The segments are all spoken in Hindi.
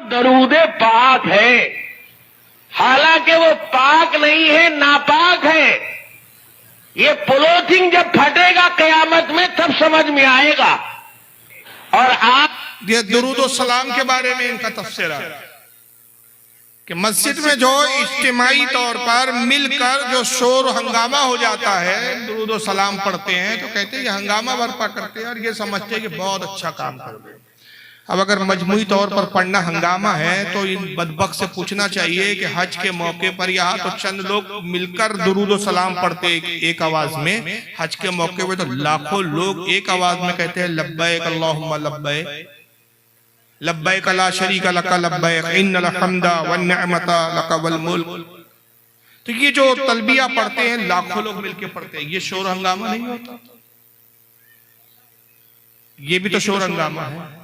दरूद पाक है, हालांकि वो पाक नहीं है, नापाक है। ये पोलोथिन जब फटेगा कयामत में तब समझ में आएगा। और आप ये दुरूद और सलाम के बारे में इनका तफसीरा कि मस्जिद में जो इज्तिमाई तौर पर मिलकर जो शोर हंगामा हो जाता है, दुरूद और सलाम पढ़ते हैं तो कहते हैं ये हंगामा बर्पा करते हैं और ये समझते हैं कि बहुत अच्छा काम कर रहे हैं। अब अगर मजमूई तौर पर पढ़ना हंगामा है तो इन बदबख्त से पूछना चाहिए कि हज के मौके पर यहाँ तो चंद लोग मिलकर दुरूद और सलाम पढ़ते एक आवाज में, हज के मौके पर तो लाखों लोग एक आवाज में कहते हैं लब्बैक अल्लाहुम्मा लब्बैक, लब्बैक ला शरीका लक लब्बैक इन्नल हम्दा वन निअमता लक वल मुल्क। तो ये जो तलबिया पढ़ते हैं लाखों लोग मिलकर पढ़ते हैं, ये शोर हंगामा नहीं होता? ये भी तो शोर हंगामा है।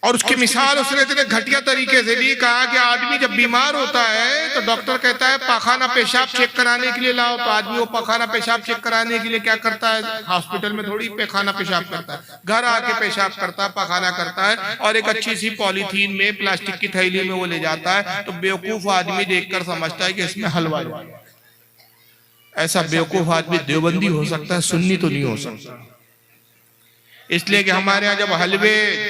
और उसकी मिसाल उसने इतने घटिया तरीके से दी, कहा कि आदमी जब बीमार होता है तो डॉक्टर कहता है पाखाना पेशाब चेक कराने के लिए लाओ, तो आदमी वो पाखाना पेशाब चेक कराने के लिए क्या करता है, हॉस्पिटल में थोड़ी पाखाना पेशाब करता है, घर आके पेशाब करता है, पाखाना करता है और एक अच्छी सी पॉलीथीन में प्लास्टिक की थैली में वो ले जाता है। तो बेवकूफ आदमी देखकर समझता है कि इसमें हलवा है। ऐसा बेवकूफ आदमी देवबंदी हो सकता है, सुन्नी तो नहीं हो सकता। इसलिए कि हमारे यहाँ जब हलवे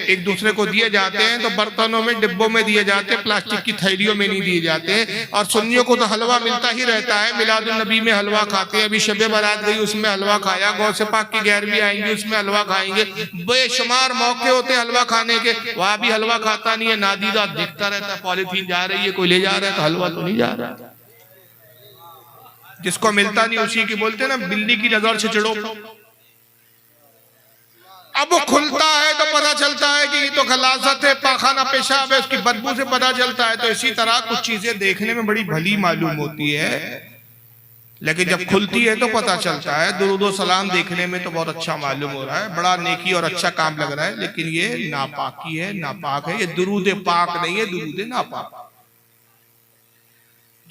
एक दूसरे को दिए जाते हैं तो बर्तनों में, डिब्बों में दिए जाते हैं, प्लास्टिक की थैलियों में नहीं दिए जाते। और सुन्नियों को तो हलवा मिलता ही रहता है, मिलादुन नबी में हलवा खाते हैं, अभी शबे बारात गई उसमें हलवा खाया, गौ से पाक की 11वीं आएंगी उसमें हलवा खाएंगे, बेशुमार मौके होते हैं हलवा खाने के, वहां भी हलवा खाता नहीं है, नादीदा दिखता रहता है, पॉलीथीन जा रही है, कोई ले जा रहा है तो हलवा तो नहीं जा रहा। जिसको मिलता नहीं उसी की बोलते हैं ना, बिल्ली की नजर से चिड़ो। अब वो खुलता है तो पता चलता है कि ये तो खलासत है, पाखाना पेशाब है, उसकी बदबू से पता चलता है। तो इसी तरह कुछ चीजें देखने में बड़ी भली मालूम होती है, लेकिन जब खुलती है तो पता चलता है। दुरूद और सलाम देखने में तो बहुत अच्छा मालूम हो रहा है, बड़ा नेकी और अच्छा काम लग रहा है, लेकिन ये नापाकी है, नापाक है। ये दुरूद पाक नहीं है, दुरूद नापाक।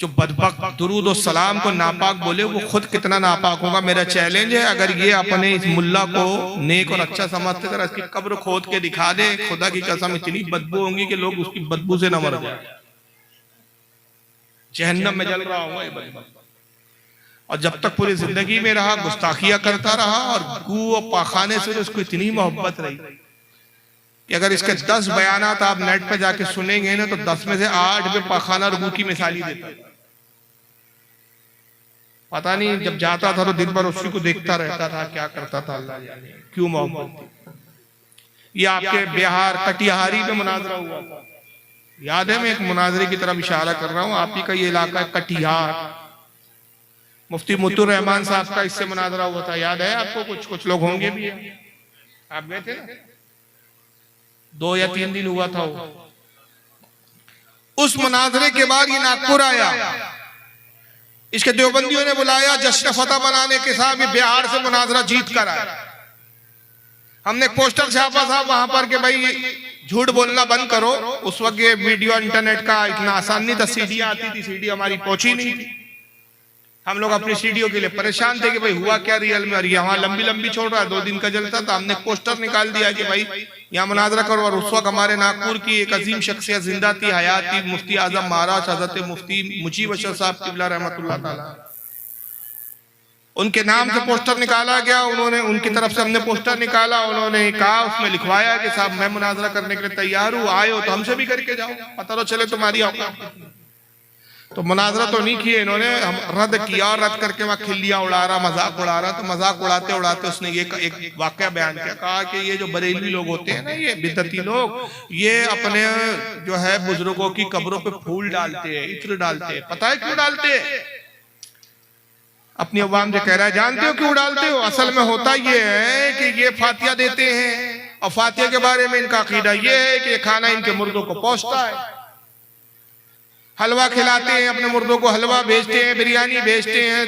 जो बदबख्त दुरूद और सलाम को नापाक बोले वो खुद कितना नापाक होगा। मेरा चैलेंज है, अगर ये अपने इस मुल्ला को नेक और अच्छा समझते कर इसकी कब्र खोद के दिखा दे, खुदा की कसम इतनी बदबू होंगी कि लोग उसकी बदबू से न मर जाए, जहन्नम में जल रहा होगा ये बदबख्त। और जब तक पूरी जिंदगी में रहा गुस्ताखियां करता रहा और गू और पाखाने से उसको इतनी मोहब्बत रही कि अगर इसके 10 बयानात आप नेट पे जाके सुनेंगे ना तो 10 में से 8 में पाखाना और गू की मिसाली देता है। पता नहीं जब जाता था तो दिन भर उसी को देखता रहता था, क्या करता था अल्लाह जाने, क्यों मोहब्बत। ये आपके बिहार कटिहारी में मुनाजरा हुआ था, याद है? मैं एक मुनाजरे की तरफ इशारा कर रहा हूँ, आप ही का ये इलाका है कटिहार। मुफ्ती मुत्तुर रहमान साहब का इससे मुनाजरा हुआ था, याद है आपको? कुछ लोग होंगे भी, आप गए थे ना? 2 या 3 दिन हुआ था वो। उस मुनाजरे के बाद ये नागपुर आया, इसके देवबंदियों ने बुलाया जश्न फतह बनाने के साथ भी बिहार से मुनाजरा जीत कर आया। हमने पोस्टर छापा था वहां पर कि भाई झूठ बोलना बंद करो। उस वक्त ये वीडियो इंटरनेट का इतना आसान नहीं था, सीडी आती थी, सीडी हमारी पहुंची नहीं थी। हम लोग अपनी सीडियों के लिए परेशान थे कि भाई हुआ क्या रियल में, और यहाँ लंबी लंबी छोड़ रहा है, 2 दिन का जलता था। हमने पोस्टर निकाल दिया कि भाई यहाँ मुनाजरा करो। और उस वक्त हमारे नागपुर की एक अजीम शख्सियत जिंदा थी, हयात थी, मुफ्ती आजम महाराज हजरत मुफ्ती मुजीब अशर साहब किबला रहमतुल्लाह ताला। उनके नाम से पोस्टर निकाला गया, उन्होंने, उनकी तरफ से हमने पोस्टर निकाला, उन्होंने कहा, उसमें लिखवाया कि साहब मैं मुनाजरा करने के लिए तैयार हूँ, आए हो तो हमसे भी करके जाओ, पता तो चले तुम्हारी औकात। तो मुनाजरा तो नहीं किए इन्होंने, हम रद्द किया, और रद्द करके वहां खिल्लियां उड़ा रहा, मजाक उड़ा रहा। तो मजाक उड़ाते उड़ाते उसने ये एक वाकया बयान किया, कहा कि ये जो बरेलवी लोग होते हैं ना, ये बिदअती लोग, ये अपने जो है बुजुर्गों की कब्रों पे फूल डालते हैं, इत्र डालते हैं। पता है क्यों डालते हैं? अपनी अवाम से कह रहा है, जानते हो क्यों डालते हो? असल में होता ये है कि ये फातिया देते हैं, और फातिया के बारे में इनका अकीदा ये है कि ये खाना इनके मुर्दों को पहुंचता है। हलवा खिलाते हैं अपने मुर्दों को, हलवा बेचते हैं, बिरयानी बेचते हैं,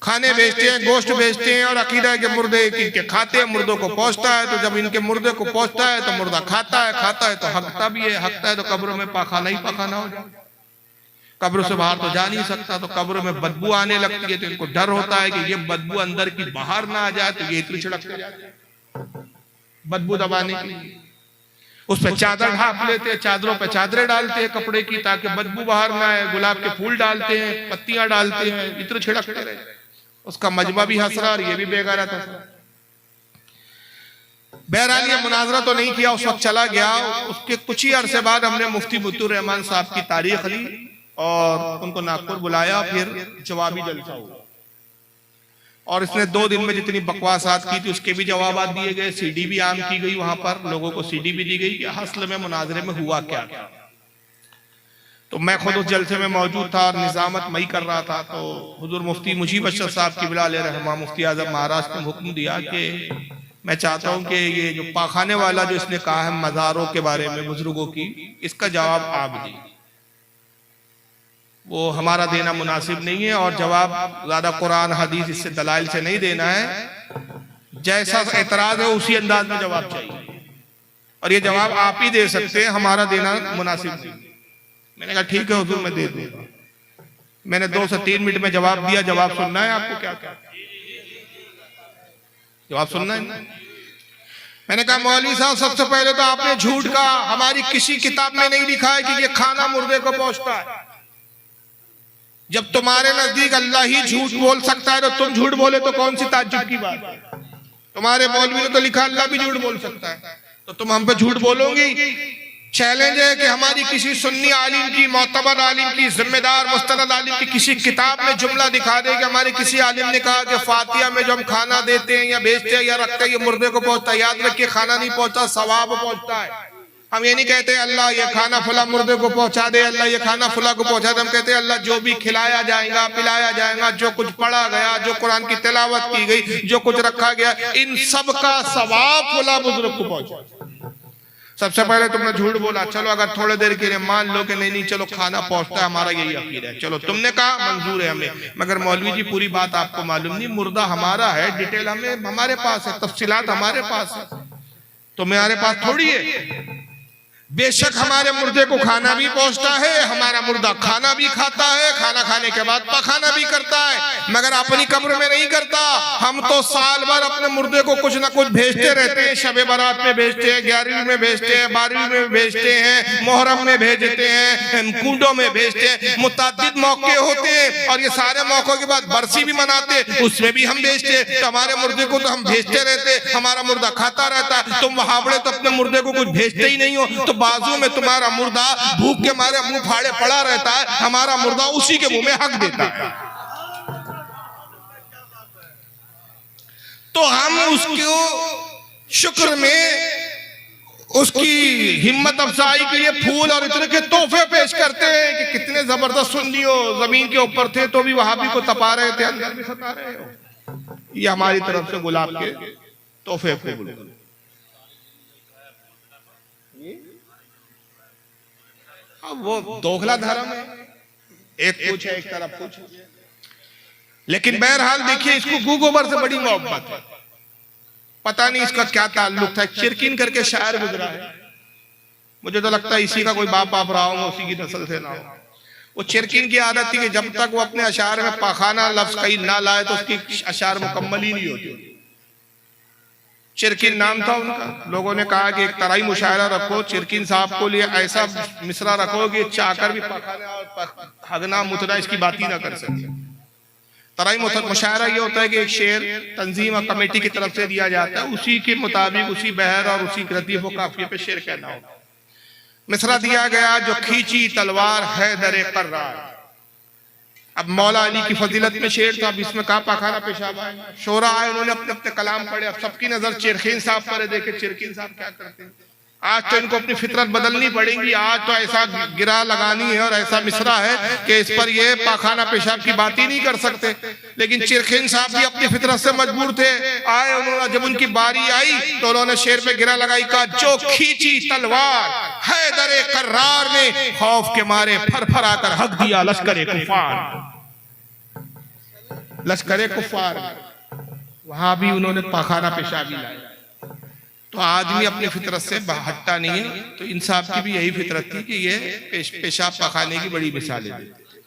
खाने बेचते हैं, गोश्त बेचते हैं, और अकीदा है कि मुर्दे इनके खाते हैं, मुर्दों को पहुंचता है। तो जब इनके मुर्दे को पहुंचता है तो मुर्दा खाता है तो हकता भी है, हकता है तो कब्रों में पाखाना ही पाखाना हो जाए, कब्र से बाहर तो जा नहीं सकता। तो कब्र में बदबू आने लगती है, तो इनको डर होता है कि ये बदबू अंदर की बाहर ना आ जाए, तो ये इतनी छिड़कते जाते हैं बदबू दबाने के लिए। उस पर चादर ढाप लेते हैं, चादरों पे चादरें डालते हैं कपड़े की ताकि बदबू बाहर ना आए, गुलाब के फूल डालते हैं, पत्तियां डालते हैं, इत्र छिड़कते रहे। उसका मजमा भी हंस रहा और ये भी बेगारा था। बहरहाल ये मुनाजरा तो नहीं किया, उस वक्त चला गया। उसके कुछ ही अरसे बाद हमने मुफ्ती मुत्तुर रहमान साहब की तारीख ली और उनको नागपुर बुलाया, फिर जवाबी जलसा हुआ और इसने 2 दिन में जितनी बकवासात की थी उसके भी जवाब दिए गए, सीडी भी आम की गई, वहां पर लोगों को सीडी भी दी गई कि असल में मुनाजरे में हुआ क्या। तो मैं खुद उस जलसे में मौजूद था और निजामत मई कर रहा था। तो हुजूर मुफ्ती मुजीब अशरफ साहब की बिला रहमा मुफ्ती आजम महाराष्ट्र ने हुक्म दिया कि मैं चाहता हूं कि ये जो पाखाने वाला जो इसने कहा है मज़ारों के बारे में बुजुर्गों की, इसका जवाब आप दी। वो हमारा देना मुनासिब नहीं है और जवाब ज्यादा कुरान हदीस इससे दलाइल से नहीं देना है। जैसा एतराज है उसी अंदाज में जवाब चाहिए और ये जवाब आप ही दे सकते हैं, हमारा देना मुनासिब नहीं। मैंने कहा ठीक है हुजूर, मैं दे दूंगा। मैंने 2 से 3 मिनट में जवाब दिया। जवाब सुनना है आपको? क्या क्या जवाब सुनना है? मैंने कहा मौलवी साहब, सबसे पहले तो आपने झूठ कहा। हमारी किसी किताब में नहीं लिखा है कि ये खाना मुर्दे को पहुंचता है। जब तुम्हारे नजदीक अल्लाह ही झूठ बोल सकता है तो तुम झूठ बोले तो कौन सी ताज्जुब की बात है? तुम्हारे मौलवी ने तो लिखा अल्लाह भी झूठ बोल सकता है, तो तुम हम पे झूठ बोलोगी? चैलेंज है कि हमारी किसी सुन्नी आलिम की, मोतबर आलिम की, जिम्मेदार मुस्तनद आलिम की किसी किताब में जुमला दिखा दे कि हमारे किसी आलिम ने कहा कि फातिहा में जो हम खाना देते हैं या बेचते हैं या रखते हैं ये मुर्दे को पहुंचता है। याद रखिए, खाना नहीं पहुंचता, सवाब पहुंचता है। हम ये नहीं कहते अल्लाह ये खाना फला मुर्दे को पहुंचा दे, अल्लाह ये खाना फला को पहुंचा दे। हम कहते हैं अल्लाह जो भी खिलाया जाएगा, पिलाया जाएगा, जो कुछ पढ़ा गया, जो कुरान की तिलावत की गई, जो कुछ रखा गया, इन सब का सवाब फला बुजुर्ग को पहुंचा। सबसे पहले तुमने झूठ बोला। चलो अगर थोड़ी देर के लिए मान लो कि नहीं चलो खाना पहुंचता है, हमारा यही अकीदा है, चलो तुमने कहा मंजूर है हमें, मगर मौलवी जी पूरी बात आपको मालूम नहीं, मुर्दा हमारा है, डिटेल हमें हमारे पास है, तफसीलात हमारे पास है, तुम्हारे पास थोड़ी है। बेशक हमारे मुर्दे को खाना भी पहुंचता है, हमारा मुर्दा खाना भी खाता है, खाना खाने के बाद पखाना भी करता है, मगर अपनी कब्र में नहीं करता। हम तो साल भर अपने मुर्दे को कुछ ना कुछ भेजते रहते हैं। शबे बारात में भेजते हैं, 11वीं में भेजते हैं, 12वीं में भेजते हैं, मोहर्रम में भेजते हैं, कूडों में भेजते हैं, मुतअद्दिद मौके होते हैं और ये सारे मौकों के बाद बरसी भी मनाते, उसमें भी हम भेजते। तो हमारे मुर्दे को तो हम भेजते रहते, हमारा मुर्दा खाता रहता। तुम वहावड़े तो अपने मुर्दे को कुछ भेजते ही नहीं हो, तो बाजू में तुम्हारा मुर्दा भूख के मारे मुंह फाड़े पड़ा रहता है, हमारा मुर्दा उसी के मुंह में हक देता है। तो हम उसको शुक्र में उसकी हिम्मत अफजाई के लिए फूल और इतने के तोहफे पेश करते हैं कि कितने जबरदस्त सुन्नी हो, जमीन के ऊपर थे तो भी वहाबी को तपा रहे थे, अंदर भी सता रहे हो। ये हमारी तरफ से गुलाब के तोहफे फूल। वो दोगला धर्म है, एक कुछ है एक तरफ कुछ। लेकिन बहरहाल देखिए, इसको गू गोबर से बड़ी मोहब्बत है। पता नहीं इसका क्या ताल्लुक था। चिरकिन करके शायर गुजरा है, मुझे तो लगता है इसी का कोई बाप रहा होगा, उसी की नस्ल से ना हो। वो चिरकिन की आदत थी कि जब तक वो अपने अशार में पाखाना लफ्ज कहीं ना लाए तो उसकी अशार मुकम्मल ही नहीं होती। चिरकिन नाम था उनका। लोगों ने कहा कि एक तराई मुशायरा रखो, चिरकिन साहब को लिए ऐसा मिसरा रखो कि चाकर भी पखाना और हगना मुतना इसकी बात ही ना कर सके। तराई मुशायरा ये होता है कि एक शेर तंजीम और कमेटी की तरफ से दिया जाता है, उसी के मुताबिक उसी बहर और उसी रतीफ व काफिये पे शेर कहना होगा। मिसरा दिया गया, जो खींची तलवार है दरे कर्रार। अब मौला अली की फजीलत में शेर था, अब इसमें कहा पाखाना पेशाब आए। शोरा आए, उन्होंने अपने अपने कलाम पढ़े। अब सबकी नजर चिरखीन साहब पर, देखे चिरखीन साहब क्या करते हैं। आज तो इनको अपनी फितरत बदलनी पड़ेगी। आज तो ऐसा गिरा लगानी है और ऐसा मिसरा है कि इस पर ये पाखाना पेशाब की बात ही नहीं कर सकते। लेकिन चिरखीन साहब भी अपनी फितरत से मजबूर थे। आए उन्होंने, जब उनकी बारी आई तो उन्होंने शेर पे गिरा लगाई, कहा जो खींची तलवार हैदर कर्रार ने खौफ के मारे फरफरा कर हक दिया लश्करे कुफार। लश्करे कुफार, वहां भी उन्होंने पाखाना पेशाबी लाया। तो आदमी अपनी फितरत से हटता नहीं है। तो इन साहब की भी यही फितरत थी कि ये पेशाब पखाने की बड़ी मिसालें देते।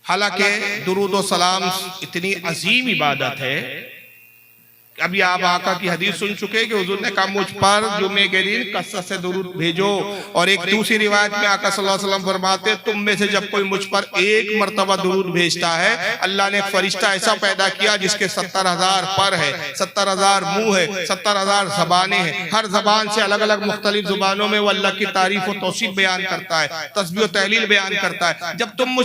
हालांकि दुरूद और सलाम इतनी अजीम इबादत है अभी आप आका की हदीस सुन चुके कि हुजूर ने कहा मुझ पर जुमे के दिन कसरत से दुरूद भेजो। और एक दूसरी रिवायत में आका सल्लल्लाहु अलैहि वसल्लम फरमाते तुम में से जब कोई मुझ पर एक मर्तबा दुरूद भेजता है, अल्लाह ने एक फरिश्ता ऐसा पैदा किया जिसके 70,000 पर है, 70,000 मुंह है, 70,000 जबानें हैं। हर जबान से अलग अलग मुख्तलिफ जुबानों में वो अल्लाह की तारीफ और तौसीफ बयान करता है, तस्बीह और तहलील बयान करता है। जब तुम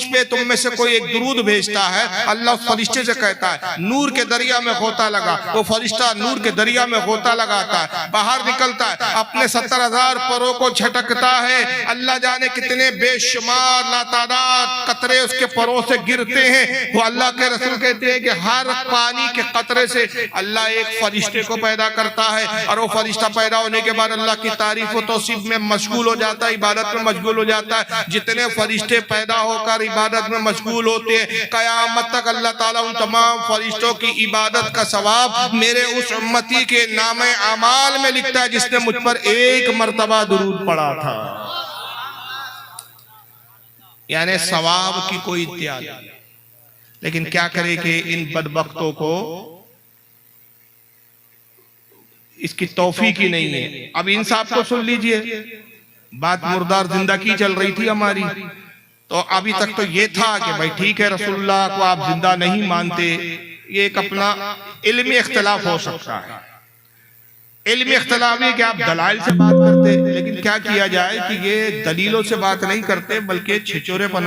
में से कोई एक दुरूद भेजता है, अल्लाह उस फरिश्ते से कहता है नूर के दरिया में गोता लगा। वो फरिश्ता नूर के दरिया में गोता लगाता है, बाहर निकलता है, अपने 70,000 परों को झटकता है। अल्लाह जाने कितने बेशुमार लातादाद कतरे उसके परों से गिरते हैं। वो अल्लाह के रसूल कहते हैं कि हर पानी के कतरे से अल्लाह एक फरिश्ते को पैदा करता है, और वो फरिश्ता पैदा होने के बाद अल्लाह की तारीफ और तौसीफ में मशगूल हो जाता है, इबादत में मशगूल हो जाता है। जितने फरिश्ते पैदा होकर इबादत में मशगूल होते हैं, कयामत तक अल्लाह ताला उन तमाम फरिश्तों की इबादत का सवाब मेरे उस उम्मती के नामे अमाल में लिखता है जिसने मुझ पर एक मर्तबा दुरूद पढ़ा था। यानी सवाब की कोई इत्यादि। लेकिन क्या करे कि इन बदबख्तों को इसकी तौफीक ही नहीं है। अब इन साहब को सुन लीजिए, बात मुर्दार जिंदा की चल रही थी हमारी, तो अभी तक तो ये था कि भाई ठीक है रसूलुल्लाह को आप जिंदा नहीं मानते, ये एक अपना इल्मी इख्तिलाफ हो सकता है। इल्मी इख्तिलाफ है कि आप दलाइल से बात करते, लेकिन क्या किया जाए कि ये दलीलों से बात नहीं करते बल्कि छिछोरेपन